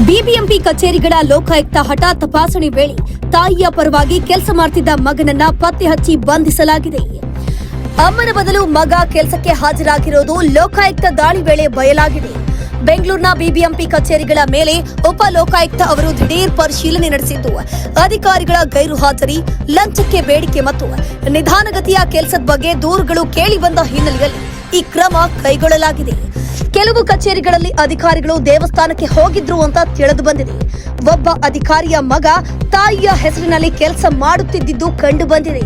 BBMP ಕಚೇರಿಗಳ ಲೋಕಾಯುಕ್ತ ಹಠಾತ್ ತಪಾಸಣೆ ವೇಳೆ ತಾಯಿಯ ಪರವಾಗಿ ಕೆಲಸ ಮಾಡುತ್ತಿದ್ದ ಮಗನನ್ನ ಪತ್ತೆ ಹಚ್ಚಿ ಬಂಧಿಸಲಾಗಿದೆ. ಅಮ್ಮನ ಬದಲು ಮಗ ಕೆಲಸಕ್ಕೆ ಹಾಜರಾಗಿರೋದು ಲೋಕಾಯುಕ್ತ ದಾಳಿ ವೇಳೆ ಬಯಲಾಗಿದೆ. ಬೆಂಗಳೂರಿನ ಬಿಬಿಎಂಪಿ ಕಚೇರಿಗಳ ಮೇಲೆ ಉಪ ಲೋಕಾಯುಕ್ತ ಅವರು ದಿಢೀರ್ ಪರಿಶೀಲನೆ ನಡೆಸಿದ್ದು, ಅಧಿಕಾರಿಗಳ ಗೈರು ಹಾಜರಿ, ಲಂಚಕ್ಕೆ ಬೇಡಿಕೆ ಮತ್ತು ನಿಧಾನಗತಿಯ ಕೆಲಸದ ಬಗ್ಗೆ ದೂರುಗಳು ಕೇಳಿ ಬಂದ ಹಿನ್ನೆಲೆಯಲ್ಲಿ ಈ ಕ್ರಮ ಕೈಗೊಳ್ಳಲಾಗಿದೆ. ಕೆಲವು ಕಚೇರಿಗಳಲ್ಲಿ ಅಧಿಕಾರಿಗಳು ದೇವಸ್ಥಾನಕ್ಕೆ ಹೋಗಿದ್ರು ಅಂತ ತಿಳಿದು ಬಂದಿದೆ. ಒಬ್ಬ ಅಧಿಕಾರಿಯ ಮಗ ತಾಯಿಯ ಹೆಸರಿನಲ್ಲಿ ಕೆಲಸ ಮಾಡುತ್ತಿದ್ದುದು ಕಂಡು ಬಂದಿದೆ.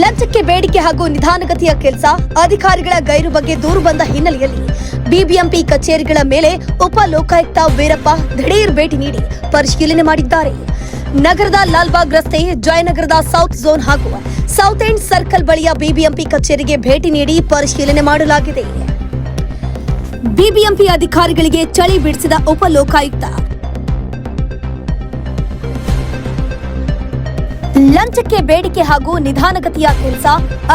ಲಂಚಕ್ಕೆ ಬೇಡಿಕೆ ಹಾಗೂ ನಿಧಾನಗತಿಯ ಕೆಲಸ, ಅಧಿಕಾರಿಗಳ ಗೈರು ಬಗ್ಗೆ ದೂರು ಬಂದ ಹಿನ್ನೆಲೆಯಲ್ಲಿ ಬಿಬಿಎಂಪಿ ಕಚೇರಿಗಳ ಮೇಲೆ ಉಪ ಲೋಕಾಯುಕ್ತ ವೀರಪ್ಪ ದಿಢೀರ್ ಭೇಟಿ ನೀಡಿ ಪರಿಶೀಲನೆ ಮಾಡಿದ್ದಾರೆ. ನಗರದ ಲಾಲ್ಬಾಗ್ ರಸ್ತೆ, ಜಯನಗರದ ಸೌತ್ ಝೋನ್ ಹಾಗೂ ಸೌತ್ ಎಂಡ್ ಸರ್ಕಲ್ ಬಳಿಯ ಬಿಬಿಎಂಪಿ ಕಚೇರಿಗೆ ಭೇಟಿ ನೀಡಿ ಪರಿಶೀಲನೆ ಮಾಡಲಾಗಿದೆ. ಬಿಬಿಎಂಪಿ ಅಧಿಕಾರಿಗಳಿಗೆ ಚಳಿ ಬಿಡಿಸಿದ ಉಪ ಲೋಕಾಯುಕ್ತ. ಲಂಚಕ್ಕೆ ಬೇಡಿಕೆ ಹಾಗೂ ನಿಧಾನಗತಿಯ ಕೆಲಸ,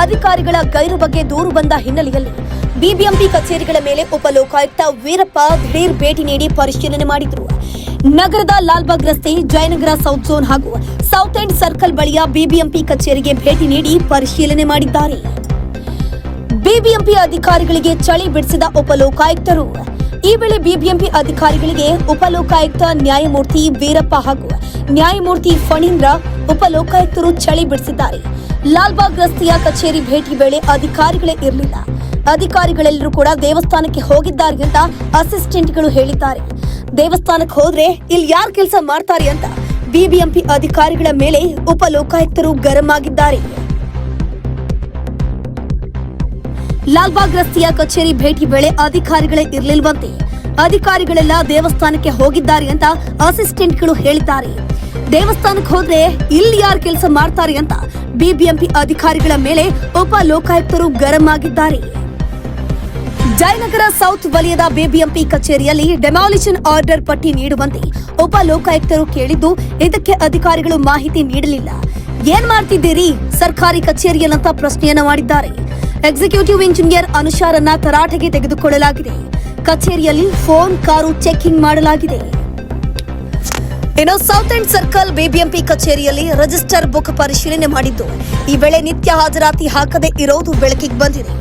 ಅಧಿಕಾರಿಗಳ ಗೈರು ಬಗ್ಗೆ ದೂರು ಬಂದ ಹಿನ್ನೆಲೆಯಲ್ಲಿ ಬಿಬಿಎಂಪಿ ಕಚೇರಿಗಳ ಮೇಲೆ ಉಪ ಲೋಕಾಯುಕ್ತ ವೀರಪ್ಪ ದಿಢೀರ್ ಭೇಟಿ ನೀಡಿ ಪರಿಶೀಲನೆ ಮಾಡಿದರು. ನಗರದ ಲಾಲ್ಬಾಗ್ ರಸ್ತೆ, ಜಯನಗರ ಸೌತ್ ಝೋನ್ ಹಾಗೂ ಸೌತ್ ಎಂಡ್ ಸರ್ಕಲ್ ಬಳಿಯ ಬಿಬಿಎಂಪಿ ಕಚೇರಿಗೆ ಭೇಟಿ ನೀಡಿ ಪರಿಶೀಲನೆ ಮಾಡಿದ್ದಾರೆ. ಬಿಬಿಎಂಪಿ ಅಧಿಕಾರಿಗಳಿಗೆ ಚಳಿ ಬಿಡಿಸಿದ ಉಪ ಲೋಕಾಯುಕ್ತರು. ಈ ವೇಳೆ ಬಿಬಿಎಂಪಿ ಅಧಿಕಾರಿಗಳಿಗೆ ಉಪ ಲೋಕಾಯುಕ್ತ ನ್ಯಾಯಮೂರ್ತಿ ವೀರಪ್ಪ ಹಾಗೂ ನ್ಯಾಯಮೂರ್ತಿ ಫಣೀಂದ್ರ ಉಪ ಲೋಕಾಯುಕ್ತರು ಚಳಿ ಬಿಡಿಸಿದ್ದಾರೆ. ಲಾಲ್ಬಾಗ್ ರಸ್ತೆಯ ಕಚೇರಿ ಭೇಟಿ ವೇಳೆ ಅಧಿಕಾರಿಗಳೇ ಇರಲಿಲ್ಲ. ಅಧಿಕಾರಿಗಳೆಲ್ಲರೂ ಕೂಡ ದೇವಸ್ಥಾನಕ್ಕೆ ಹೋಗಿದ್ದಾರೆ ಅಂತ ಅಸಿಸ್ಟೆಂಟ್ಗಳು ಹೇಳಿದ್ದಾರೆ. ದೇವಸ್ಥಾನಕ್ಕೆ ಹೋದ್ರೆ ಇಲ್ಲಿ ಯಾರು ಕೆಲಸ ಮಾಡ್ತಾರೆ ಅಂತ ಬಿಬಿಎಂಪಿ ಅಧಿಕಾರಿಗಳ ಮೇಲೆ ಉಪ ಲೋಕಾಯುಕ್ತರು ಗರಂ ಆಗಿದ್ದಾರೆ. ಲಾಲ್ಬಾಗ್ ರಸ್ತೆಯ ಕಚೇರಿ ಭೇಟಿ ವೇಳೆ ಅಧಿಕಾರಿಗಳೇ ಇರಲಿಲ್ವಂತೆ. ಅಧಿಕಾರಿಗಳೆಲ್ಲ ದೇವಸ್ಥಾನಕ್ಕೆ ಹೋಗಿದ್ದಾರೆ ಅಂತ ಅಸಿಸ್ಟೆಂಟ್ಗಳು ಹೇಳಿದ್ದಾರೆ. ದೇವಸ್ಥಾನಕ್ಕೆ ಹೋದ್ರೆ ಇಲ್ಲಿ ಯಾರು ಕೆಲಸ ಮಾಡ್ತಾರೆ ಅಂತ ಬಿಬಿಎಂಪಿ ಅಧಿಕಾರಿಗಳ ಮೇಲೆ ಉಪ ಲೋಕಾಯುಕ್ತರು ಗರಂ ಆಗಿದ್ದಾರೆ. ಜಯನಗರ ಸೌತ್ ವಲಯದ ಬಿಬಿಎಂಪಿ ಕಚೇರಿಯಲ್ಲಿ ಡೆಮಾಲಿಷನ್ ಆರ್ಡರ್ ಪಟ್ಟಿ ನೀಡುವಂತೆ ಉಪ ಲೋಕಾಯುಕ್ತರು ಕೇಳಿದ್ದು, ಇದಕ್ಕೆ ಅಧಿಕಾರಿಗಳು ಮಾಹಿತಿ ನೀಡಲಿಲ್ಲ. ಏನ್ ಮಾಡ್ತಿದ್ದೀರಿ ಸರ್ಕಾರಿ ಕಚೇರಿಯಲ್ಲಂತ ಪ್ರಶ್ನೆಯನ್ನ ಮಾಡಿದ್ದಾರೆ. ಎಕ್ಸಿಕ್ಯೂಟಿವ್ ಇಂಜಿನಿಯರ್ ಅನುಷಾರನ್ನ ತರಾಟೆಗೆ ತೆಗೆದುಕೊಳ್ಳಲಾಗಿದೆ. ಕಚೇರಿಯಲ್ಲಿ ಫೋನ್, ಕಾರು ಚೆಕಿಂಗ್ ಮಾಡಲಾಗಿದೆ. ಇನ್ನು ಸೌತ್ ಎಂಡ್ ಸರ್ಕಲ್ ಬಿಬಿಎಂಪಿ ಕಚೇರಿಯಲ್ಲಿ ರಿಜಿಸ್ಟರ್ ಬುಕ್ ಪರಿಶೀಲನೆ ಮಾಡಿದ್ದು, ಈ ವೇಳೆ ನಿತ್ಯ ಹಾಜರಾತಿ ಹಾಕದೆ ಇರೋದು ಬೆಳಕಿಗೆ ಬಂದಿದೆ.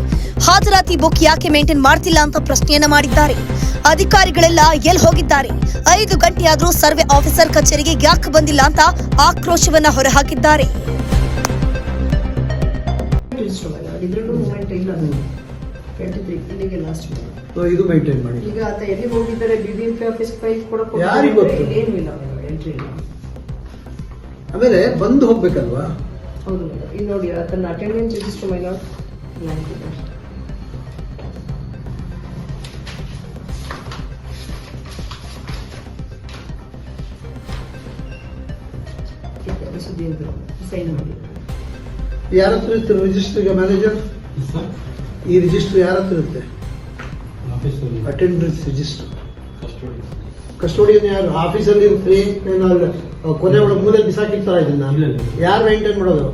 ಹಾಜರಾತಿ ಬುಕ್ ಯಾಕೆ ಮೇಂಟೈನ್ ಮಾಡ್ತಿಲ್ಲ ಅಂತ ಪ್ರಶ್ನೆಯನ್ನ ಮಾಡಿದ್ದಾರೆ. ಅಧಿಕಾರಿಗಳೆಲ್ಲ ಎಲ್ಲಿ ಹೋಗಿದ್ದಾರೆ? 5 ಗಂಟೆಯಾದ್ರೂ ಸರ್ವೆ ಆಫೀಸರ್ ಕಚೇರಿಗೆ ಯಾಕೆ ಬಂದಿಲ್ಲ ಅಂತ ಆಕ್ರೋಶವನ್ನ ಹೊರಹಾಕಿದ್ದಾರೆ. ಇದು ಮೈಂಟೈನ್ ಮಾಡಿ. ಈಗ ಆತ ಎಲ್ಲಿ ಹೋಗಿದ್ದಾರೆ? ಬಿಬಿಎಂಪಿ ಆಫೀಸ್ ಫೈಲ್ ಕೂಡ ಯಾರಿಗೆ ಗೊತ್ತು? ಏನೂ ಇಲ್ಲ, ಎಂಟ್ರಿ ಇಲ್ಲ. ಆಮೇಲೆ ಬಂದು ಹೋಗ್ಬೇಕಲ್ವಾ? ಹೌದು, ಇಲ್ಲಿ ನೋಡಿ ಆತನ ಅಟೆಂಡೆನ್ಸ್ ರಿಜಿಸ್ಟರ್ ಮೇಲೆ ಸುದ್ದಿ ಸೈನ್ ಮಾಡಿ. ಯಾರ ಹತ್ರ ಇರುತ್ತೆ ರಿಜಿಸ್ಟರ್? ಮ್ಯಾನೇಜರ್ ಈ ರಿಜಿಸ್ಟರ್ ಯಾರ ಹತ್ರ ಇರುತ್ತೆ? Attendance register. ಕಸ್ಟೋಡಿಯನ್ ಯಾರು? ಆಫೀಸಲ್ಲಿ ಇರುತ್ತೆ. ಕೊನೆ ಒಳಗೆ ಮೂಲೆ ಬಿಸಾಕಿರ್ತಾರ. ಇದನ್ನ ಯಾರು ಮೈಂಟೈನ್ ಮಾಡೋದು?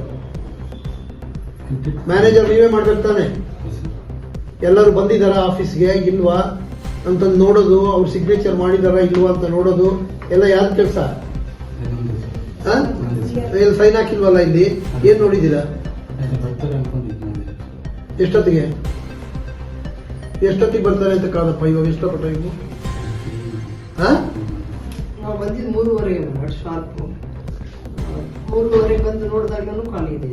ಮ್ಯಾನೇಜರ್ ನೀವೇ ಮಾಡ್ಬೇಕು ತಾನೆ. ಎಲ್ಲರೂ ಬಂದಿದಾರ ಆಫೀಸ್ಗೆ ಇಲ್ವಾ ಅಂತ ನೋಡೋದು, ಅವ್ರು ಸಿಗ್ನೇಚರ್ ಮಾಡಿದಾರ ಇಲ್ವಾ ಅಂತ ನೋಡೋದು ಎಲ್ಲ ಯಾರ ಕೆಲಸ? ಸೈನ್ ಹಾಕಿಲ್ವಲ್ಲ ಇಲ್ಲಿ? ಏನ್ ನೋಡಿದ್ದೀರಾ? ಎಷ್ಟೊತ್ತಿಗೆ ಬರ್ತಾರೆ ಅಂತ ಕಾದಪ್ಪ. ಇವಾಗ ಎಷ್ಟೊತ್ತ ಟೈಮು? ನಾವು ಬಂದಿದ್ದು 3:30 ಶಾರ್ಪ್. 3:30 ಬಂದು ನೋಡಿದಾಗಲೂ ಖಾಲಿ ಇದೆ.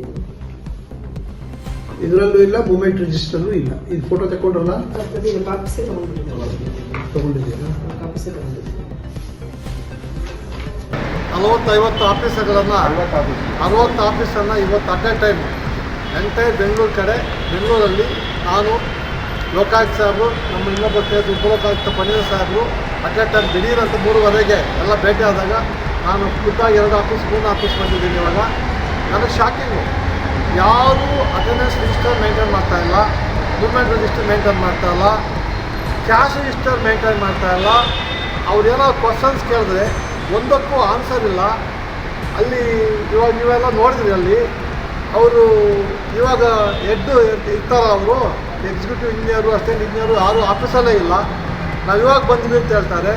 ಇದರಲ್ಲೂ ಇಲ್ಲ, ಮೂವ್ಮೆಂಟ್ ರಿಜಿಸ್ಟರ್ ಇಲ್ಲ. ಇದು ಫೋಟೋ ತಗೊಂಡ್ರಲ್ಲ? ಕಾಪಿಸೇ ತಗೊಂಡಿದ್ದೀರಾ? 40-50 ಆಫೀಸರ್ಗಳನ್ನು 60 ಆಫೀಸನ್ನು ಇವತ್ತು at A time entire Bengaluru ಕಡೆ, ಬೆಂಗಳೂರಲ್ಲಿ ನಾನು, ಲೋಕಾಯುಕ್ತ ಸಾಹೇಬರು, ನಮ್ಮ ಇನ್ನೊಬ್ಬ ಉಪಲೋಕಾಯುಕ್ತ ಫಣೀಂದ್ರ ಸಾಹೇಬರು ಅಟ್ ಎ ಟೈಮ್ ದಿಢೀರ್ ಅಂತ 3:30 ಎಲ್ಲ ಭೇಟಿ ಆದಾಗ ನಾನು ಖುದ್ದಾಗಿ 2 ಆಫೀಸ್ 3 ಆಫೀಸ್ ಬಂದಿದ್ದೀನಿ. ಇವಾಗ ನನಗೆ ಶಾಕಿಂಗು, ಯಾರೂ ಅಟೆಂಡೆನ್ಸ್ ರಿಜಿಸ್ಟರ್ ಮೇಂಟೈನ್ ಮಾಡ್ತಾಯಿಲ್ಲ, ಮೂವ್ಮೆಂಟ್ ರಿಜಿಸ್ಟರ್ ಮೇಂಟೈನ್ ಮಾಡ್ತಾಯಿಲ್ಲ, ಕ್ಯಾಶ್ ರಿಜಿಸ್ಟರ್ ಮೇಂಟೈನ್ ಮಾಡ್ತಾಯಿಲ್ಲ. ಅವ್ರು ಏನೋ ಕ್ವಶನ್ಸ್ ಕೇಳಿದ್ರೆ ಒಂದಕ್ಕೂ ಆನ್ಸರ್ ಇಲ್ಲ. ಅಲ್ಲಿ ಇವಾಗ ನೀವೆಲ್ಲ ನೋಡಿದ್ರಿ, ಅಲ್ಲಿ ಅವರು ಇವಾಗ ಇರ್ತಾರ ಅವರು ಎಕ್ಸಿಕ್ಯೂಟಿವ್ ಇಂಜಿನಿಯರು, ಅಸಿಸ್ಟೆಂಟ್ ಇಂಜಿನಿಯರು ಯಾರು ಆಫೀಸಲ್ಲೇ ಇಲ್ಲ. ನಾವು ಇವಾಗ ಬಂದಿವಿ ಅಂತ ಹೇಳ್ತಾರೆ.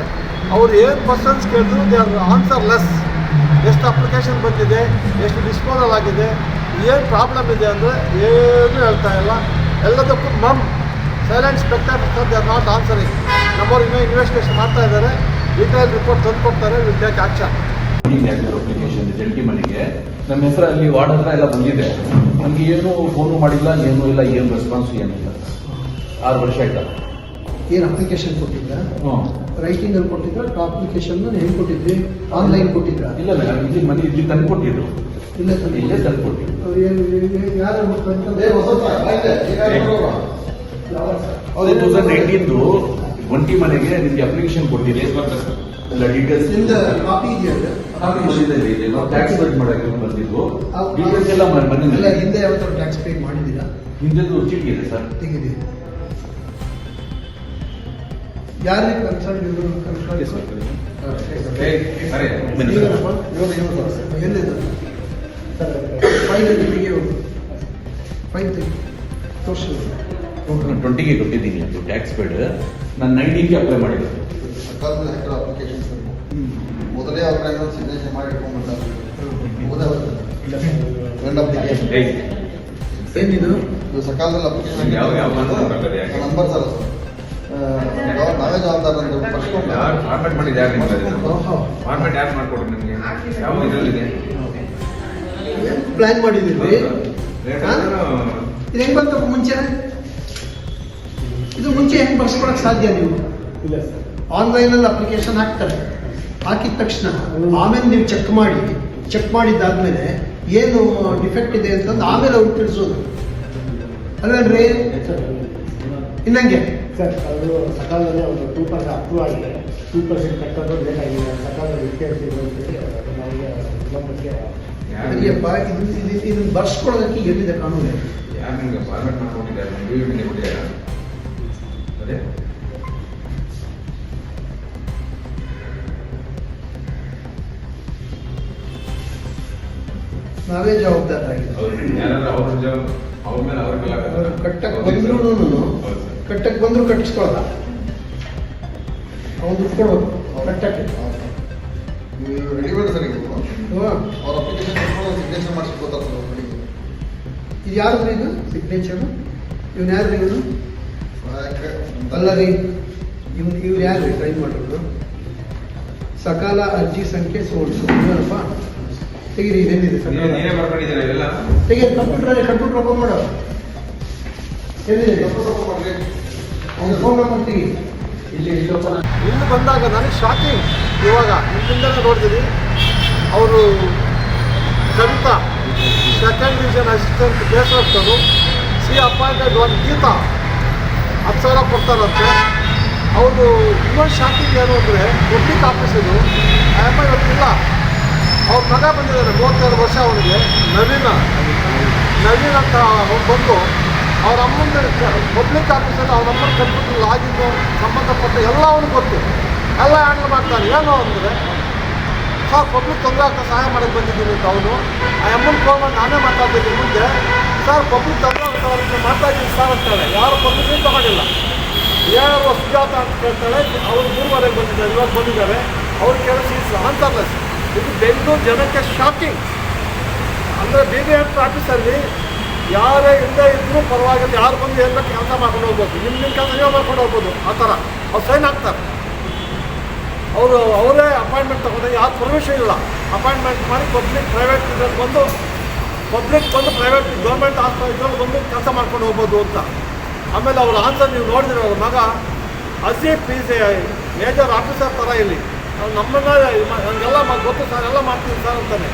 ಅವ್ರು ಏನು ಕ್ವಶನ್ಸ್ ಕೇಳಿದ್ರು ದೇ ಆರ್ ಆನ್ಸರ್ಲೆಸ್. ಎಷ್ಟು ಅಪ್ಲಿಕೇಶನ್ ಬಂದಿದೆ, ಎಷ್ಟು ಡಿಸ್ಪೋಸಲ್ ಆಗಿದೆ, ಏನು ಪ್ರಾಬ್ಲಮ್ ಇದೆ ಅಂದರೆ ಏನೂ ಹೇಳ್ತಾ ಇಲ್ಲ. ಎಲ್ಲದಕ್ಕೂ silent spectators they are not answering. ನಮ್ಮವ್ರು ಇನ್ನೂ ಇನ್ವೆಸ್ಟಿಗೇಷನ್ ಮಾಡ್ತಾ ಇದ್ದಾರೆ, ಡೀಟೇಲ್ ರಿಪೋರ್ಟ್ ತಂದು ಕೊಡ್ತಾರೆ, ವಿಲ್ ಟೇಕ್ ಆಕ್ಷನ್. ಅಪ್ಲಿಕೇಶನ್ ಜಂಟಿ ಮನೆಗೆ ನಮ್ಮ ಹೆಸರಲ್ಲಿ ವಾರ್ಡ್ ಹತ್ರ ಎಲ್ಲ ಬಂದಿದೆ. ನಮಗೆ ಏನು ಫೋನು ಮಾಡಿಲ್ಲ, ಏನೂ ಇಲ್ಲ, ಏನು ರೆಸ್ಪಾನ್ಸ್ ಏನಿಲ್ಲ. 6 ವರ್ಷ ಆಯ್ತಾ? ಏನು ಅಪ್ಲಿಕೇಶನ್ ಕೊಟ್ಟಿದ್ದ? ಹ್ಞೂ. ರೈಟಿಂಗ್ ಅಲ್ಲಿ ಕೊಟ್ಟಿದ್ರ? ಅಪ್ಲಿಕೇಶನ್ ಹೆಂಗ್ ಕೊಟ್ಟಿದ್ರಿ? ಆನ್ಲೈನ್ ಕೊಟ್ಟಿದ್ರ? ಇಲ್ಲ ಇಲ್ಲಿ ಮನೆ ಇಲ್ಲಿ ತಂದು ಕೊಟ್ಟಿದ್ರು. ಇಲ್ಲೇ ಇಲ್ಲೇ ತಂದು ಕೊಟ್ಟಿದ್ರು. ಯಾರು 2019 ಒಂಟಿ ಮನೆಗೆ ನಿಮ್ಗೆ ಅಪ್ಲಿಕೇಶನ್ ಕೊಟ್ಟಿದೆ. ಎಲ್ಲ ಡೀಟೇಲ್ಸ್ ಕಾಪಿ ಇದೆಯಾ? ಟ್ಯಾಕ್ಸ್ ಪೇಡ್ ಮಾಡಕ್ಕೆ ಬಂದಿದ್ದು ಡೀಟೇಲ್ಸ್ ಎಲ್ಲ ಮನೆ ಹಿಂದೆ ಯಾವತ್ತಾರು ಟ್ಯಾಕ್ಸ್ ಪೇ ಮಾಡಿದ್ದೀರಾ? ಹಿಂದೆದು ಚೀಟಿ ಇದೆ ಸರ್. ತೆಗಿದೆ. ಯಾರಿಗೆ ಕನ್ಸಲ್ಟ್ ಎಲ್ಲಿದೆ ಫೈಲ್ ತೆಗಿ, ಫೈಲ್ ತೆಗಿ ತೋರಿಸಿ. 20ಗೆ ಕೊಟ್ಟಿದ್ದೀನಿ ಅದು ಟ್ಯಾಕ್ಸ್ ಪೇಡ್. ನಾನು 19ಗೆ ಅಪ್ಲೈ ಮಾಡಿದ್ದೆ. ಅಪ್ಲಿಕೇಶನ್ ಮೊದಲೇ ಅವ್ರ ಸಿಗ್ನೇಚರ್ ಮಾಡಿ ಇಟ್ಕೊಂಡ್ಬಿಡ್ತಾರೆ. ಏನಿದು? ಇದು ಸಕಾಲದಲ್ಲಿ ಅಪ್ಲಿಕೇಶನ್ ನಂಬರ್ ಸರ್, ನಾವೇ ಜವಾಬ್ದಾರ ಅಂತ ಫಸ್ಟ್ ಫಾರ್ಮೆಟ್ ಮಾಡಿದ್ದು ಯಾರು ಫಾರ್ಮೆಟ್ ಯಾರು ಮಾಡ್ಕೊಡ್ರಿ ನಿಮಗೆ? ಯಾವ ಇದರಲ್ಲಿದೆ ಪ್ಲಾನ್ ಮಾಡಿದ್ದೀರಿ? ಇದು ಹೆಂಗ್ ಬಂತಪ್ಪ ಮುಂಚೆ? ಇದು ಮುಂಚೆ ಹೆಂಗ್ ಬರ್ಸ್ಕೊಳಕ್ ಸಾಧ್ಯ ನೀವು? ಇಲ್ಲ ಸರ್, ಆನ್ಲೈನಲ್ಲಿ ಅಪ್ಲಿಕೇಶನ್ ಹಾಕ್ತಾರೆ. ಹಾಕಿದ ತಕ್ಷಣ ಆಮೇಲೆ ನೀವು ಚೆಕ್ ಮಾಡಿದ್ದಾದ್ಮೇಲೆ ಏನು ಡಿಫೆಕ್ಟ್ ಇದೆ ಅಂತಂದು ಆಮೇಲೆ ಅವ್ರು ತಿಳಿಸೋದು ಅಲ್ವೇನ್ರಿ? ಇನ್ನಂಗೆ ಸರ್, ಅದು ಸಕಾಲದಲ್ಲಿ ಒಂದು 2% ಅಪ್ರೂವ್ ಆಗಿದೆ. 2% ಕಟ್ಟೋದು ಬೇಕಾಗಿದೆ. ಸಕಾಲದಲ್ಲಿ ವಿದ್ಯಾರ್ಥಿಗಳು ನಮಗೆ ವಿಳಂಬಕ್ಕೆ ಅಯ್ಯಪ್ಪ, ಇದನ್ನ ಬರ್ಸ್ಕೊಳ್ಳೋದಕ್ಕೆ ಎಲ್ಲಿದೆ ಕಾನೂನು? ಯಾರು ನಿಮಗೆ ಫಾರ್ಮೆಟ್ ಮಾಡ್ಕೊಂಡಿದ್ದಾರೆ? ನೀವು ಕೊಟ್ಟಿದ್ದೀರಾ? ಅದೇ ನಾವೇ ಜವಾಬ್ದಾರರಾಗಿದೆ. ಯಾರಾದ್ರೂ ಅವ್ರ ಮೇಲೆ ಅವ್ರ ಕಟ್ಟಕ್ಕೆ ಬಂದ್ರು ಕಟ್ಟಿಸ್ಕೊಳ್ಳಲ್ಲ. ಅವ್ನು ದುಡ್ಡು ಕೊಡ್ಬೇಕು ಕಟ್ಟಕ್ಕೆ. ರೆಡಿಮೇಡ್ ಸರ್ ಇದು. ಅವ್ರ ಅಪ್ಲಿಕೇಶನ್ ಸಿಗ್ನೇಚರ್ ಮಾಡಿಸ್ಕೊತಾರೆ ಸರ್ ಅವ್ರಿಗೆ. ಇದು ಯಾರು ಇದು ಸಿಗ್ನೇಚರು? ಇವನು ಯಾರು ಇವನು? ಅಲ್ಲ ರೀ, ಇವ್ರು ಯಾರು ಟ್ರೈನ್ ಮಾಡೋದು? ಸಕಾಲ ಅರ್ಜಿ ಸಂಖ್ಯೆ ಸೋಲ್ಸಪ್ಪ ತೆಗೀರಿ. ಇದೇನಿದೆ ಸರ್? ನೀವೇ ಬರ್ಕೊಂಡಿದ್ದೀರಾ ಎಲ್ಲ? ತೆಗೀರಿ. ಕಂಪ್ಯೂಟರ್ ಓಪನ್ ಮಾಡೋ. ಎಲ್ಲಿದೆ? ಅವ್ನು ಫೋನ್ ನಂಬರ್ ತೆಗಿ. ಇಲ್ಲಿ ಬಂದಾಗ ನನಗೆ ಶಾಕಿಂಗ್. ಇವಾಗ ಹಿಂದಿಂದಲೇ ನೋಡ್ತೀನಿ, ಅವರು ಕವಿತಾ ಸೆಕೆಂಡ್ ಡಿವಿಷನ್ ಅಸಿಸ್ಟೆಂಟ್ ಬೇಸರಸ್ತರು ಅಪಾಯಿಂಟೆಡ್ ಒಂದು ಗೀತಾ 10,000 ಕೊಡ್ತಾರಂತೆ. ಅವರು ಇನ್ನೊಂದು ಶಾಕಿಂಗ್ ಏನು ಅಂದರೆ ಪಬ್ಲಿಕ್ ಆಫೀಸಿದು ಅಮ್ಮ ಇವತ್ತಿಲ್ಲ. ಅವ್ರ ಮಗ ಬಂದಿದ್ದಾರೆ, 32 ವರ್ಷ ಅವನಿಗೆ, ನವೀನ್ ಅಂತ ಅವ್ನು ಬಂದು ಅವ್ರ ಅಮ್ಮನ ಪಬ್ಲಿಕ್ ಆಫೀಸಲ್ಲಿ ಅವ್ರ ಅಮ್ಮನ ಕಂಪ್ಯೂಟರ್ ಲಾಗಿನ್ನು ಸಂಬಂಧಪಟ್ಟ ಎಲ್ಲ ಅವನಿಗೆ ಗೊತ್ತು, ಎಲ್ಲ ಹ್ಯಾಂಡಲ್ ಮಾಡ್ತಾನೆ. ಏನು ಅಂದರೆ ಸರ್ ಪಬ್ಲಿಕ್ ತೊಂದರೆ ಆಗ್ತಾ ಸಹಾಯ ಮಾಡೋಕ್ಕೆ ಬಂದಿದ್ದೀನಿ ಅಂತ ಅವನು. ಆ ಅಮ್ಮನ ಫೋನ್ ಮಾಡಿ ನಾನೇ ಮಾತಾಡ್ತೀನಿ ಮುಂದೆ. ಸರ್ ಪಬ್ಲಿಕ್ ತೊಂದರೆ ಆಗ್ತಾ ಅವ್ರಿಗೆ ಮಾತಾಡ್ತೀನಿ ಸರ್ ಅಂತಾಳೆ. ಯಾರು ಪಬ್ಲಿಕ್ ತಗೊಂಡಿಲ್ಲ. ಏನಾದ್ರು ಸುಜಾತ ಅಂತ ಕೇಳ್ತಾಳೆ. ಅವರು 3 ಬಂದಿದ್ದಾರೆ, ಇವಾಗ ಬಂದಿದ್ದಾರೆ. ಅವ್ರು ಕೆಲಸ ಆನ್ಸರ್ಲೆಸ್. ಇದು ಬೆಂಗಳೂರು ಜನಕ್ಕೆ ಶಾಕಿಂಗ್. ಅಂದರೆ BBMP ಆಫೀಸಲ್ಲಿ ಯಾರೇ ಹಿಂದೆ ಇದ್ದರೂ ಪರವಾಗಿಲ್ಲ, ಯಾರು ಬಂದು ಎಲ್ಲ ಕೆಲಸ ಮಾಡ್ಕೊಂಡು ಹೋಗ್ಬೋದು. ನಿಮ್ಮ ಕೆಲಸ ನೀವೇ ಮಾಡ್ಕೊಂಡು ಹೋಗ್ಬೋದು. ಆ ಥರ ಅವ್ರು ಸೈನ್ ಹಾಕ್ತಾರೆ. ಅವರೇ ಅಪಾಯಿಂಟ್ಮೆಂಟ್ ತಗೊಂಡು ಯಾರು ಪರ್ಮಿಷನ್ ಇಲ್ಲ. ಅಪಾಯಿಂಟ್ಮೆಂಟ್ ಮಾಡಿ ಪ್ರೈವೇಟ್ ಇದ್ರಲ್ಲಿ ಬಂದು ಪ್ರೈವೇಟ್ ಗೌರ್ಮೆಂಟ್ ಇದ್ರಲ್ಲಿ ಬಂದು ಕೆಲಸ ಮಾಡ್ಕೊಂಡು ಹೋಗ್ಬೋದು ಅಂತ. ಆಮೇಲೆ ಅವ್ರ ಆನ್ಸರ್ ನೀವು ನೋಡಿದ್ರೆ ಅವ್ರ ಮಗ Asif is A major officer ಥರ ಇಲ್ಲಿ ನಮ್ಮನ್ನ ಹಂಗೆಲ್ಲ ಗೊತ್ತು ಸರ್, ಎಲ್ಲ ಮಾಡ್ತೀನಿ ಸರ್ ಅಂತಾನೆ.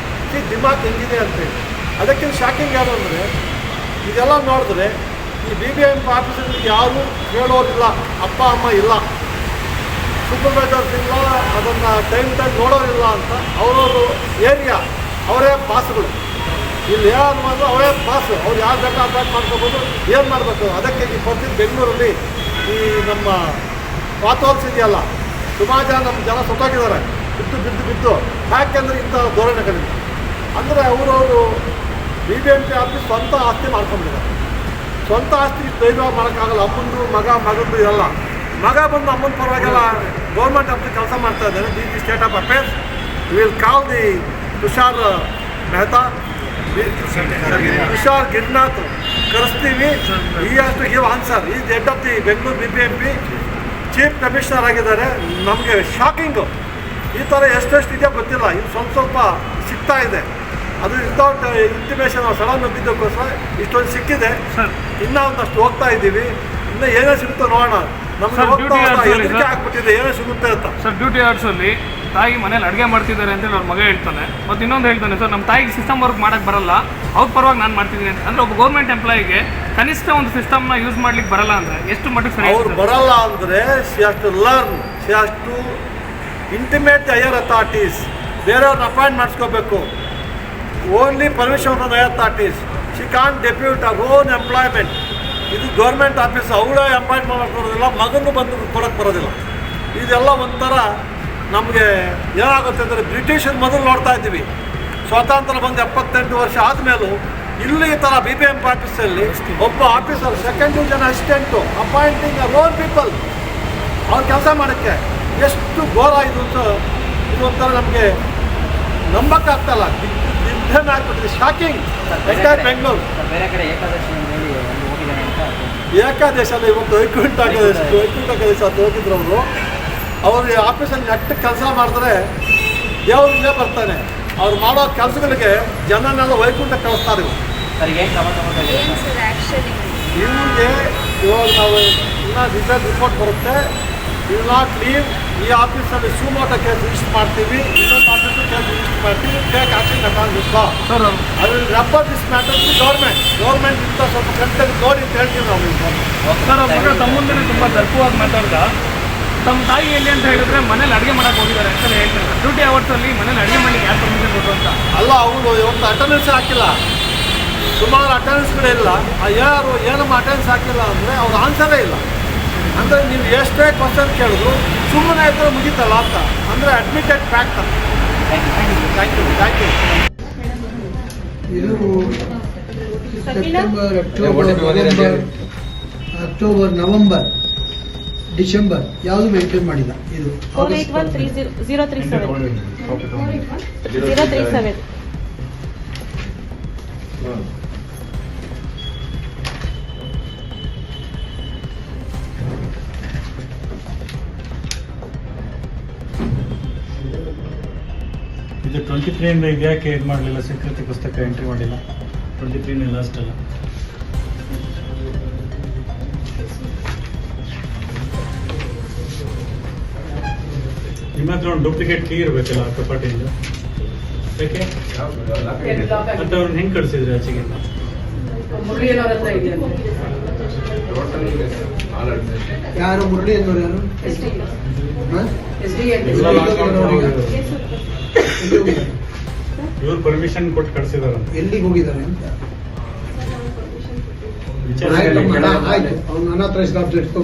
ದಿಮಾಕ್ ಹೆಂಗಿದೆ ಅಂತೇಳಿ. ಅದಕ್ಕಿಂತ ಶಾಕಿಂಗ್ ಯಾರು ಅಂದರೆ ಇದೆಲ್ಲ ನೋಡಿದ್ರೆ ಈ BBMP ಆಫೀಸಲ್ಲಿ ಯಾರೂ ಹೇಳೋರಿಲ್ಲ, ಅಪ್ಪ ಅಮ್ಮ ಇಲ್ಲ, ಸೂಪರ್ವೈಸರ್ಸ್ ಇಲ್ಲ, ಅದನ್ನು ಟೈಮ್ ನೋಡೋರಿಲ್ಲ ಅಂತ ಅವರವರು ಏರಿಯಾ ಅವರೇ ಬಾಸ್ಗಳು. ಇಲ್ಲಿ ಏನು ಅವರೇ ಬಾಸು. ಅವ್ರು ಯಾರು ಬೇಕಾ ಅಪಾಯಿಂಟ್ ಮಾಡ್ಕೋಬೋದು, ಏನು ಮಾಡಬೇಕು. ಅದಕ್ಕೆ ಈ ಪರಿಸ್ಥಿತಿ ಬೆಂಗಳೂರಲ್ಲಿ ಈ ನಮ್ಮ ವಾತಾವರಣ ಇದೆಯಲ್ಲ, ಸುಮಾರು ಜನ ನಮ್ಮ ಜನ ಸೊತ್ತೋಗಿದ್ದಾರೆ ಬಿದ್ದು. ಯಾಕೆಂದರೆ ಇಂಥ ಧೋರಣೆಗಳಿಂದ. ಅಂದರೆ ಅವರು BBMP ಆಫೀಸ್ ಸ್ವಂತ ಆಸ್ತಿ ಮಾಡ್ಕೊಂಡಿದ್ದಾರೆ. ಸ್ವಂತ ಆಸ್ತಿ ಧೈರ್ಯವಾಗಿ ಮಾಡೋಕ್ಕಾಗಲ್ಲ. ಅಮ್ಮಂದು ಮಗಂದು ಇರಲ್ಲ. ಮಗ ಬಂದು ಅಮ್ಮನ ಪರವಾಗಿಲ್ಲ ಗೌರ್ಮೆಂಟ್ ಆಫ್ ಕೆಲಸ ಮಾಡ್ತಾ ಇದ್ದಾರೆ. The state of affairs will call the Tushar Mehta, Tushar Girinath ಕರೆಸ್ತೀವಿ. He has to give answer. Is head of the Bengaluru BBMP chief commissioner ಆಗಿದ್ದಾರೆ. ನಮಗೆ ಶಾಕಿಂಗು, ಈ ಥರ ಎಷ್ಟೆಷ್ಟು ಇದೆಯೋ ಗೊತ್ತಿಲ್ಲ. ಇದು ಸ್ವಲ್ಪ ಸಿಗ್ತಾ ಇದೆ. ಅದು ವಿತೌಟ್ ಇಂಟಿಮೇಷನ್ ಸಡನ್ ಬಿದ್ದಕ್ಕೋಸ್ಕರ ಇಷ್ಟೊಂದು ಸಿಕ್ಕಿದೆ. ಇನ್ನೂ ಒಂದಷ್ಟು ಹೋಗ್ತಾ ಇದ್ದೀವಿ. ಇನ್ನೂ ಏನೇ ಸಿಗುತ್ತೋ ನೋಡೋಣ. ನಮಗೆ ಹೋಗ್ತಾ ಹೆದರಿಕೆ ಆಗ್ಬಿಟ್ಟಿದೆ, ಏನೇ ಸಿಗುತ್ತೆ ಅಂತ. ಸರ್, ಡ್ಯೂಟಿ ಅವರ್ಸಲ್ಲಿ ತಾಯಿ ಮನೇಲಿ ಅಡುಗೆ ಮಾಡ್ತಿದ್ದಾರೆ ಅಂತೇಳಿ ಅವ್ರ ಮಗ ಹೇಳ್ತಾನೆ. ಮತ್ತು ಇನ್ನೊಂದು ಹೇಳ್ತಾನೆ, ಸರ್ ನಮ್ಮ ತಾಯಿಗೆ ಸಿಸ್ಟಮ್ ವರ್ಕ್ ಮಾಡೋಕ್ಕೆ ಬರಲ್ಲ, ಅವ್ರ ಪರವಾಗಿ ನಾನು ಮಾಡ್ತಿದ್ದೀನಿ ಅಂತ. ಅಂದರೆ ಒಬ್ಬ ಗೌರ್ಮೆಂಟ್ ಎಂಪ್ಲಾಯಿಗೆ ಕನಿಷ್ಠ ಒಂದು ಸಿಸ್ಟಮ್ನ ಯೂಸ್ ಮಾಡ್ಲಿಕ್ಕೆ ಬರಲ್ಲ ಅಂದರೆ ಎಷ್ಟು ಮಟ್ಟಿಗೆ ಸರಿ? ಅವ್ರು ಬರಲ್ಲ ಅಂದರೆ she has to learn, she has to intimate the higher authorities. ಬೇರೆಯವ್ರನ್ನ ಅಪಾಯಿಂಟ್ ಮಾಡಿಸ್ಕೋಬೇಕು. Only permission from higher authorities. She can't depute our own employment. ಇದು ಗೌರ್ಮೆಂಟ್ ಆಫೀಸ್, ಅವಳೇ ಅಪಾಯಿಂಟ್ ಮಾಡೋಕ್ಕೆ ಬರೋದಿಲ್ಲ, ಮಗನೂ ಬಂದು ಕೊಡೋಕ್ಕೆ ಬರೋದಿಲ್ಲ. ಇದೆಲ್ಲ ಒಂಥರ ನಮಗೆ ಏನಾಗುತ್ತೆ ಅಂದರೆ ಬ್ರಿಟಿಷರು ಮೊದಲು ನೋಡ್ತಾ ಇದ್ದೀವಿ. ಸ್ವಾತಂತ್ರ್ಯ ಬಂದು 78 ವರ್ಷ ಆದಮೇಲೂ ಇಲ್ಲಿ ಈ ಥರ BBMP ಆಫೀಸಲ್ಲಿ ಒಬ್ಬ officer second division assistant appointing own people ಅವ್ರು ಕೆಲಸ ಮಾಡೋಕ್ಕೆ ಎಷ್ಟು ಘೋರ ಇದು ಅಂತ. ಇದು ಒಂಥರ ನಮಗೆ ನಂಬಕ್ಕಾಗ್ತಲ್ಲ. ನಿರ್ಧಾರ ಆಗ್ಬಿಟ್ಟಿದೆ. ಶಾಕಿಂಗ್. ಎಂಟೈರ್ ಬೆಂಗಳೂರು ಬೇರೆ ಕಡೆ ಏಕಾದಶಿ ಹೇಳಿ ಅಲ್ಲಿ ಹೋಗಿದ್ದಾನೆ ಅಂತ. ಏಕಾದಶಿ ಇವತ್ತು ವೈಕುಂಠ ಏಕಾದಶಿ ಅಂತ ಹೋಗಿದ್ರು ಅವರು. ಅವ್ರಿಗೆ ಆಫೀಸಲ್ಲಿ ನೆಟ್ಟು ಕೆಲಸ ಮಾಡಿದ್ರೆ ದೇವ್ರು ಇಲ್ಲೇ ಬರ್ತಾನೆ. ಅವ್ರು ಮಾಡೋ ಕೆಲಸಗಳಿಗೆ ಜನನೆಲ್ಲ ವೈಕುಂಠ ಕಳಿಸ್ತಾರೆ ಇವರು. ಸರ್, ಏನು ಕ್ರಮ ತಗೋತಾರೆ? ಇವ್ರಿಗೆ ಇವಾಗ ನಾವು ಇನ್ನೂ ರಿಪೋರ್ಟ್ ಬರುತ್ತೆ. Will not leave. ಈ ಆಫೀಸಲ್ಲಿ ಸುಮೋಟೋ ಕೇಸ್ ರಿಜಿಸ್ಟರ್ ಮಾಡ್ತೀವಿ, ಇನ್ನೊಂದು ಆಫೀಸಲ್ಲಿ ಕೇಸ್ ರಿಜಿಸ್ಟರ್ ಮಾಡ್ತೀವಿ. Take action upon this law. I will refer this matter to government ಇಂಥ ಸ್ವಲ್ಪ ಕರೆಕ್ಟಾಗಿ ನೋಡಿ ಅಂತ ಹೇಳ್ತೀವಿ ನಾವು. ಸರ್, ಒಬ್ಬರು ತಮ್ಮ ಮುಂದೆ ತುಂಬ ದರ್ಪವಾಗಿ ಮಾತಾಡ್ದ. ತಮ್ಮ ತಾಯಿ ಎಲ್ಲಿ ಅಂತ ಹೇಳಿದ್ರೆ ಮನೇಲಿ ಅಡುಗೆ ಮಾಡೋಕೆ ಹೋಗಿದ್ದಾರೆ ಅಂತ ಹೇಳ್ತಾರೆ. ಡ್ಯೂಟಿ ಅವರ್ಸಲ್ಲಿ ಮನೇಲಿ ಅಡುಗೆ ಮಾಡಲಿಕ್ಕೆ ಯಾರು ಪರ್ಮಿಷನ್ ಕೊಟ್ಟು ಅಂತ? ಅಲ್ಲ, ಅವರು ಇವತ್ತು ಅಟೆಂಡೆನ್ಸ್ ಹಾಕಿಲ್ಲ. ಸುಮಾರು ಅಟೆಂಡೆನ್ಸ್ಗಳಿಲ್ಲ. ಯಾರು ಏನಮ್ಮ ಅಟೆಂಡೆನ್ಸ್ ಹಾಕಿಲ್ಲ ಅಂದರೆ ಅವ್ರು ಆನ್ಸರೇ ಇಲ್ಲ. ಅಂದರೆ ನೀವು ಎಷ್ಟೇ ಕ್ವಶನ್ ಕೇಳಿದ್ರು ಸುಮ್ಮನೆ ಇದ್ರೆ ಮುಗೀತಲ್ಲ ಅಂತ. ಅಂದರೆ ಅಡ್ಮಿಟೆಡ್ ಫ್ಯಾಕ್ಟ್. Thank you. ಇದು ಸೆಪ್ಟೆಂಬರ್, ಅಕ್ಟೋಬರ್, ನವೆಂಬರ್, ಡಿಸೆಂಬರ್ ಯಾವುದು ಮೇಂಟೈನ್ ಮಾಡಿಲ್ಲ. ಇದು 037. ಇದು 23 ಯಾಕೆ ಇದು ಮಾಡಲಿಲ್ಲ? ಸ್ವೀಕೃತಿ ಪುಸ್ತಕ ಎಂಟ್ರಿ ಮಾಡಿಲ್ಲ. 23 ಲಾಸ್ಟ್ ಅಲ್ಲ. ನಿಮ್ಮ ಹತ್ರ ಒಂದು ಡೂಪ್ಲಿಕೇಟ್ ಕೀ ಇರಬೇಕಲ್ಲ ಕಪಾಟಿಯಿಂದ. ಯಾಕೆ ಮತ್ತೆ ಅವ್ರನ್ನ ಹೆಂಗೆ ಕಳಿಸಿದ್ರಿ ಆಚೆಗೆ? ಮುರಳಿಯವ್ರ ಹತ್ರ ಇದೆಯಲ್ಲ. ಯಾರು ಮುರಳಿ ಅನ್ನೋರು ಯಾರು? ಇವ್ರು ಪರ್ಮಿಷನ್ ಕೊಟ್ಟು ಕಳಿಸಿದಾರಂತ. ಎಲ್ಲಿಗೆ ಹೋಗಿದ್ದಾರೆ ಅಂತ ಆಯ್ತು. ಅವ್ನು ಅನಾಥರೈಸ್ಡ್ ಆಬ್ಜೆಕ್ಟ್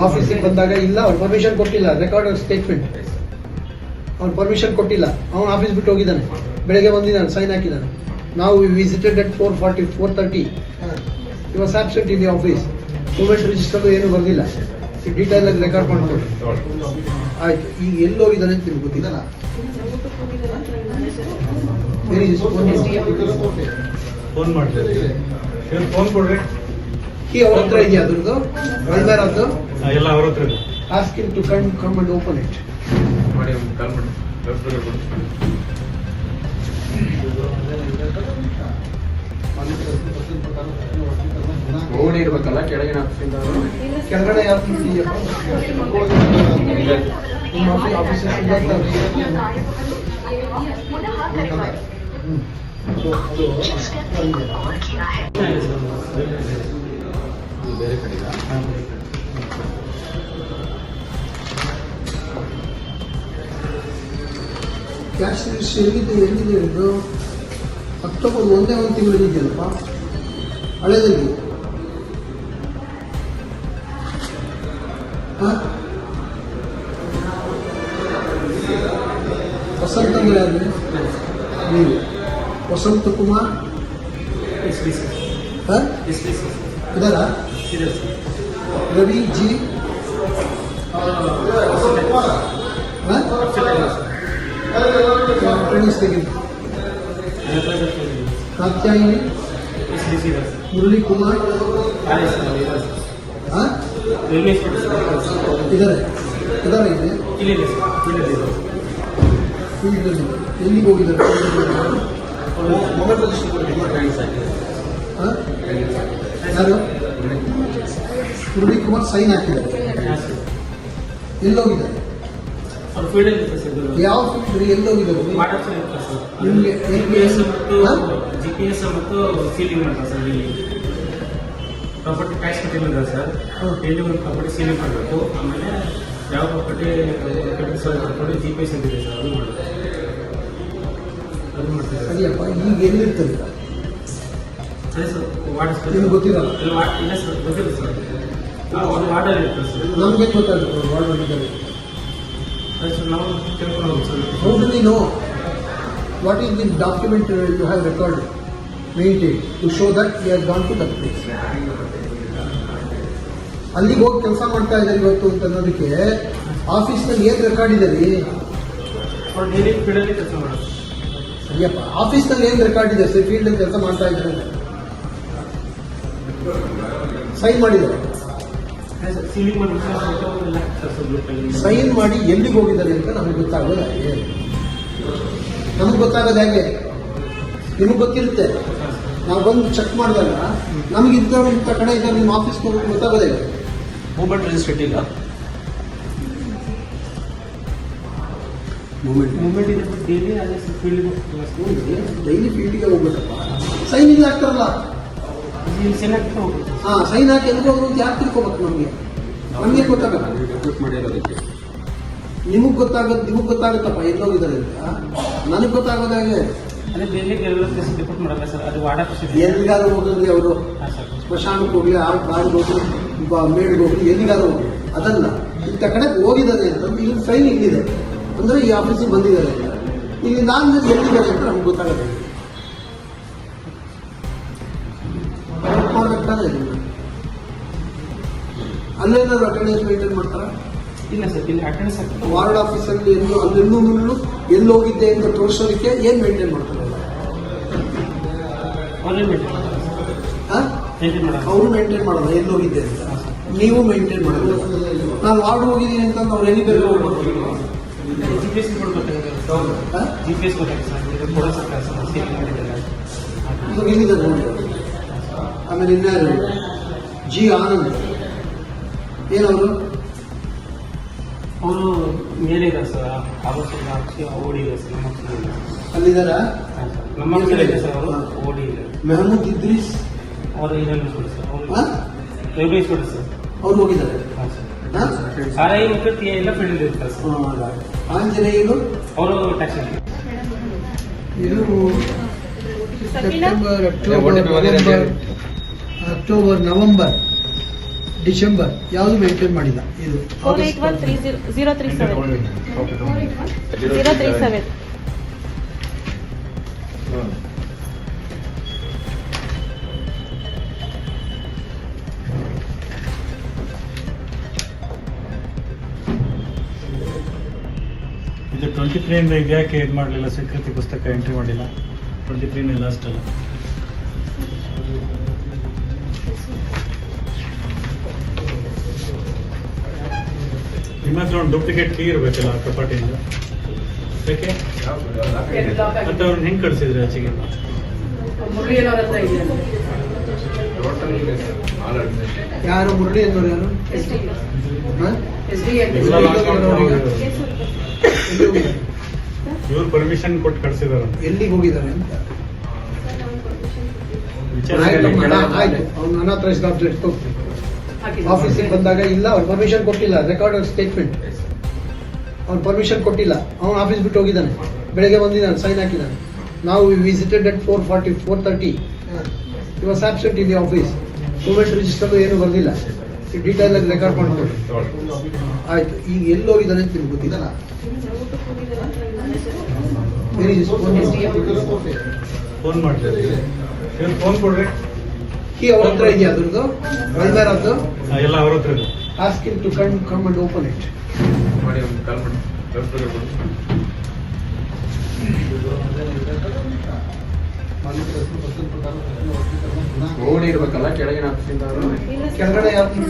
ಆಫೀಸಿಗೆ ಬಂದಾಗ ಇಲ್ಲ, ಅವ್ರು ಪರ್ಮಿಷನ್ ಕೊಟ್ಟಿಲ್ಲ. Record statement. ಅವ್ನು ಪರ್ಮಿಷನ್ ಕೊಟ್ಟಿಲ್ಲ. ಅವನು ಆಫೀಸ್ ಬಿಟ್ಟು ಹೋಗಿದ್ದಾನೆ. ಬೆಳಗ್ಗೆ ಬಂದಿದ್ದಾನೆ, ಸೈನ್ ಹಾಕಿದ್ದಾನೆ. ನಾವು visited at 4:30. He was absent in the office. Movement register ಏನು ಬರೆದಿಲ್ಲ. ಡೀಟೇಲ್ ಆಗಿ ರೆಕಾರ್ಡ್ ಮಾಡ್ಕೊಡಿ. ಆಯ್ತು. ಈಗ ಎಲ್ಲಿ ಹೋಗಿದ್ದಾನೆ ಅಂತ ನಿಮ್ಗೆ ಗೊತ್ತಿಲ್ಲ. ಫೋನ್ ಮಾಡ್ತಾರೆ. ಫೋನ್ ಕೊಡ್ರಿ. ಕೀ ಅವ್ರ ಹತ್ರ ಇದೆಯಾ ಅದ್ರದ್ದು? ಡ್ರೈವರ್ ಅದು ಎಲ್ಲ ಅವ್ರ ಹತ್ರ ಇದೆ. Ask him to come and open it. ಮಾಡಿ ಕಾಲ್ ಮಾಡಿ. ಓಡಿ ಇರ್ಬೇಕಲ್ಲ ಕೆಳಗಿನ ಕೆಳಗಡೆ ಯಾರು ಇದೆಯಪ್ಪ? ನಿಮ್ಮ ಆಫೀಸ್ ಬೇರೆ ಕಡೆ ಕ್ಯಾಶ್ ಎಲ್ಲಿದೆ ಇದು? ಅಕ್ಟೋಬರ್ 1ನೇ ತಿಂಗಳು ಇದೆಯಲ್ಲಪ್ಪ ಹಳೆದಲ್ಲಿ. ವಸಂತ ಅಂದ್ರೆ ಯಾರು? ನೀವು ವಸಂತ ಕುಮಾರ್ ಇದಾರ? ರವಿ ಜಿ ಸೆಕೆಂಡ್ ಕಾತ್ಯಾಯಿನಿ ಮುರಳಿ ಕುಮಾರ್ ಹಾಂ ಇದ್ದಾರೆ ಇದೆ ಫೀಲ್ಡಲ್ಲಿ ಎಲ್ಲಿಗೆ ಹೋಗಿದ್ದಾರೆ ಹಾಂ ಯಾರು ಮುರಳಿ ಕುಮಾರ್ ಸೈನ್ ಹಾಕಿದ್ದಾರೆ ಎಲ್ಲೋಗಿದ್ದಾರೆ ಯಾವ ಫೀಲ್ಡ್ ಎಲ್ಲೋಗಿದ್ದಾರೆ ನಿಮಗೆ GPS ಮತ್ತು ಸೀಲಿಂಗ್ ಅಂತ ಸರ್ ಇಲ್ಲಿ ಪ್ರಾಪರ್ಟಿ ಟ್ಯಾಕ್ಸ್ ಕಟ್ಟಿಲ್ಲ ಸರ್ ಎಲ್ಲಿ ಒಂದು ಪ್ರಾಪರ್ಟಿ ಸೀಲಿಂಗ್ ಮಾಡಬೇಕು ಆಮೇಲೆ ಯಾವ ಪ್ರಾಪರ್ಟಿ ಪ್ರಾಪರ್ಟಿ GPS ಅಂತಿದೆ ಸರ್ ಅದು ಮಾಡಬೇಕು ಅದು ಮಾಡ್ತಿದ್ದಾರೆ ಅದೇಪ್ಪ ಈಗ ಎಲ್ಲಿರ್ತದೆ ಅದೇ ಸರ್ ವಾರ್ಡ್ ನಿಮ್ಗೆ ಗೊತ್ತಿರಲ್ಲ ಇಲ್ಲ ಸರ್ ಗೊತ್ತಿಲ್ಲ ಸರ್ ಒಂದು ವಾರ್ಡಲ್ಲಿ ಇರ್ತದೆ ಸರ್ ನಮಗೆ ಗೊತ್ತಾಗುತ್ತೆ ವಾರ್ಡ್ ಮಾಡಿದ್ದಾರೆ ಅದೇ ಸರ್ ನಾವು ತಿಳ್ಕೊಂಡು ಹೋಗ್ತೀವಿ sir How do we know what is the document you have recorded, maintained, to show that you have gone to that place? ಅಲ್ಲಿಗೆ ಹೋಗಿ ಕೆಲಸ ಮಾಡ್ತಾ ಇದ್ದಾರೆ ಇವತ್ತು ಅಂತ ಅನ್ನೋದಕ್ಕೆ ಆಫೀಸ್ನಲ್ಲಿ ಏನು ರೆಕಾರ್ಡ್ ಇದೆ ರೀ? ಅವ್ರು ಡೈಲಿ ಫೀಲ್ಡಲ್ಲಿ ಕೆಲಸ ಮಾಡೋದು ಸರಿಯಪ್ಪ, ಆಫೀಸ್ನಲ್ಲಿ ಏನು ರೆಕಾರ್ಡ್ ಇದೆ ಸರ್? ಫೀಲ್ಡಲ್ಲಿ ಕೆಲಸ ಮಾಡ್ತಾ ಇದ್ದಾರೆ, ಸೈನ್ ಮಾಡಿದ್ದಾರೆ, ಸೀಲಿಂಗ್ ಮಾಡಿ ಸೈನ್ ಮಾಡಿ ಎಲ್ಲಿಗೆ ಹೋಗಿದ್ದಾರೆ ಅಂತ ನಮಗೆ ಗೊತ್ತಾಗೋದು ಹೇಗೆ? ನಮಗೆ ಗೊತ್ತಾಗೋದು ಹೇಗೆ? ನಿಮಗೆ ಗೊತ್ತಿರುತ್ತೆ. ನಾವು ಬಂದು ಚೆಕ್ ಮಾಡಿದಾಗ ನಮಗೆ ಇಂಥ ಕಡೆ ಇದ್ದಾರೆ ನಿಮ್ಮ ಆಫೀಸ್ಗೆ ಹೋಗಿ ಗೊತ್ತಾಗೋದೇ ಮೂವ್ಮೆಂಟ್ ರಿಜಿಸ್ಟ್ರೇಟ್ ಇಲ್ಲ. ಮೂವ್ಮೆಂಟ್ ಇದೆ ಬಟ್ ಡೈಲಿ ಅದೇ ಫೀಲ್ಡ್ ಡೈಲಿ ಫೀಲ್ಡಿಗೆ ಹೋಗ್ಬೇಕಪ್ಪ. ಸೈನ್ ಇಲ್ಲ ಆಗ್ತಾರಲ್ಲ, ಸೈನ್ ಹಾಕಿ ಹೋಗ್ಬೇಕು. ಹಾಂ ಸೈನ್ ಹಾಕಿ ಎಲ್ಲಿಗೆ ಹೋದ್ರು ಅಂತ ಯಾಕೆ ತಿಳ್ಕೊಬೇಕು? ನಮಗೆ ಗೊತ್ತಾಗಲ್ಲ. ನಿಮಗೆ ಗೊತ್ತಾಗುತ್ತಪ್ಪ ಎಲ್ಲೋಗಿದ್ದಾರೆ ಅಂತ. ನನಗೆ ಗೊತ್ತಾಗೋದು ಹೇಗೆ? ಅದೇ ಡೈಲಿ ರಿಪೋರ್ಟ್ ಮಾಡಲ್ಲ ಸರ್, ಅದು ವಾರ್ಡ್ ಆಫೀಸ್ ಇದೆ. ಎಲ್ಲಿಗಾದ್ರೂ ಹೋಗಿದ್ರಿ ಅವರು, ಸ್ಮಶಾನಕ್ಕೆ ಹೋಗ್ಲಿ, ಬಾಡಿಗೆ ಹೋಗ್ಲಿ, ಮೇಡ್ಗೆ ಹೋಗ್ಲಿ, ಎಲ್ಲಿಗಾದ್ರೂ ಹೋಗ್ಲಿ, ಅದಲ್ಲ ಇಂಥ ಕಡೆ ಹೋಗಿದ್ದಾರೆ ಅಂತಂದ್ರೆ ಇಲ್ಲಿ ಸೈನ್ ಇಲ್ಲಿದೆ ಅಂದರೆ ಈ ಆಫೀಸಿಗೆ ಬಂದಿದ್ದಾರೆ ಅಂತ. ಇಲ್ಲಿ ನಾನು ಎಲ್ಲಿದ್ದಾರೆ ಅಂತ ನಮ್ಗೆ ಗೊತ್ತಾಗುತ್ತೆ. ಮಾಡ್ಬೇಕಾದ್ರೆ ಅಲ್ಲೇನಾದ್ರು ಅಟೆಂಡೆನ್ಸ್ ಮೇಂಟೈನ್ ಮಾಡ್ತಾರ? ಇಲ್ಲ ಸರ್, ಇಲ್ಲಿ ಅಟೆಂಡೆನ್ಸ್ ಆಗ್ತದೆ. ವಾರ್ಡ್ ಆಫೀಸಲ್ಲಿ ಅಲ್ಲೆಲ್ಲೂ ಎಲ್ಲಿ ಹೋಗಿದ್ದೆ ಅಂತ ತೋರಿಸೋದಕ್ಕೆ ಏನು ಮೇಂಟೈನ್ ಮಾಡ್ತಾರೆ? ಅವರು ಮೇಂಟೈನ್ ಮಾಡೋದು ಎಲ್ಲಿ ಹೋಗಿದ್ದೆ ಅಂತ. ನೀವು ಮೇಂಟೈನ್ ಮಾಡೋದು. ನಾನು ವಾರ್ಡ್ ಹೋಗಿದ್ದೀನಿ ಅಂತ ಅವ್ರು ಎಲ್ಲಿ ಬೇರೆ ಹೋಗ್ಬೋದು. GPS ಗೊತ್ತಾಗುತ್ತೆ ಸರ್, ಕೂಡ ಸರ್ ಸೀಲಿಂಗ್ ಮಾಡಿದ್ದಾರೆ. ಇವಾಗ ಎಲ್ಲಿದ್ದಾರೆ ನೋಡಿ. ಆಮೇಲೆ ಇನ್ಯಾರು? ಜಿ ಆನಂದ್ ಏನವರು? ಅವರು ಮೇಲೆ ಇದ್ದಾರೆ ಸರ್, ಅವಶ್ಯ ಓಡಿ ಇದೆ ಸರ್. ನಮ್ಮ ಅಲ್ಲಿದ್ದಾರಾ? ನಮ್ಮ ಇದೆ ಸರ್, ಅವರು ಓಡಿ ಇದೆ. ಮೆಹಮೂದ್ ಇದ್ರೀಸ್ ಅವರು ಇದನ್ನು ಸರ್, ಅವರು ಸರ್ ಅವ್ರು ಹೋಗಿದ್ದಾರೆ. RI ಮತ್ತು TI ಎಲ್ಲ ಫೀಲ್ಡ್ ಇರ್ತಾರೆ ಸರ್. ಆಂಜನೇಯರು ಅವರು ಟ್ಯಾಕ್ಸಿ ಇದು ಅಕ್ಟೋಬರ್ ನವೆಂಬರ್ ಡಿಸೆಂಬರ್ ಯಾವುದು ಮೇಂಟೈನ್ ಮಾಡಿಲ್ಲ. ಇದು 037 ಇದು 23 ಈಗ ಯಾಕೆ ಇದು ಮಾಡಲಿಲ್ಲ? ಸ್ವೀಕೃತಿ ಪುಸ್ತಕ ಎಂಟ್ರಿ ಮಾಡಿಲ್ಲ. 23 ಲಾಸ್ಟ್ ಅಲ್ಲ. ನಿಮ್ಮ ಹತ್ರ ಒಂದು ಡೂಪ್ಲಿಕೇಟ್ ಕೀ ಇರಬೇಕಲ್ಲ ಪ್ರಾಪರ್ಟಿಯಿಂದ, ಯಾಕೆ ಮತ್ತೆ ಅವ್ರನ್ನ ಹೆಂಗೆ ಕಳಿಸಿದ್ರಿ ಆಚೆಗೆ? ಯಾರು ಮುರಳಿ ಅನ್ನೋರು ಯಾರು? ಇವ್ರು ಪರ್ಮಿಷನ್ ಕೊಟ್ಟು ಕಳಿಸಿದಾರ. ಎಲ್ಲಿಗೆ ಹೋಗಿದ್ದಾರೆ ಅಂತ ಆಯ್ತು. ಅವ್ನು ಅನಾಥರೈಸ್ಡ್ ಆಬ್ಜೆಕ್ಟ್ ಆಫೀಸಿಗೆ ಬಂದಾಗ ಇಲ್ಲ, ಅವ್ರು ಪರ್ಮಿಷನ್ ಕೊಟ್ಟಿಲ್ಲ. ರೆಕಾರ್ಡ್ ಸ್ಟೇಟ್ಮೆಂಟ್, ಅವ್ನು ಪರ್ಮಿಷನ್ ಕೊಟ್ಟಿಲ್ಲ. ಅವನು ಆಫೀಸ್ ಬಿಟ್ಟು ಹೋಗಿದ್ದಾನೆ. ಬೆಳಗ್ಗೆ ಬಂದಿದ್ದಾನೆ, ಸೈನ್ ಹಾಕಿದ್ದಾನೆ. ನಾವು visited at 4:30 he was absent in the office. Movement register ಏನು ಬರೆದಿಲ್ಲ. ಡೀಟೇಲ್ ಆಗಿ ರೆಕಾರ್ಡ್ ಮಾಡ್ಕೊಳ್ಳಿ. ಆಯ್ತು, ಈಗ ಎಲ್ಲಿ ಹೋಗಿದ್ದಾನೆ ಅಂತ ನಿಮ್ಗೆ ಗೊತ್ತಿಲ್ಲ. ಫೋನ್ ಮಾಡ್ತೀರಿ? ಫೋನ್ ಕೊಡ್ರಿ. ಕೀ ಅವ್ರ ಹತ್ರ ಇದೆಯಾ ಅದ್ರದ್ದು? ರೈಲ್ವೇರ್ ಅದು ಎಲ್ಲ ಅವ್ರ ಹತ್ರ ಇದೆ. Ask him to come and open it. ಮಾಡಿ ಒಂದು ಕಾಲ್ ಮಾಡಿ. ಮಾಲಿಕ ಹೆಸರು ಪತ್ರ ಪ್ರಕಾರ ವರ್ಗೀಕರಣ ಓಡಿ ಇರ್ಬೇಕಲ್ಲ ಕೆಳಗಿನ ಆಫೀಸಿಂದ ಅವರು ಕೆಳಗಡೆ ಆಫೀಸ್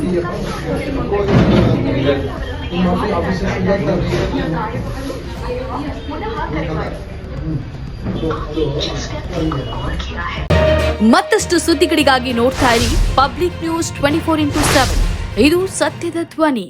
ನಿಮ್ಮ ಆಫೀಸರ್ಸ್ ಮತ್ತಷ್ಟು ಸುದ್ದಿಗಳಿಗಾಗಿ ನೋಡ್ತಾ ಇರಿ ಪಬ್ಲಿಕ್ ನ್ಯೂಸ್ 24x7. ಇದು ಸತ್ಯದ ಧ್ವನಿ.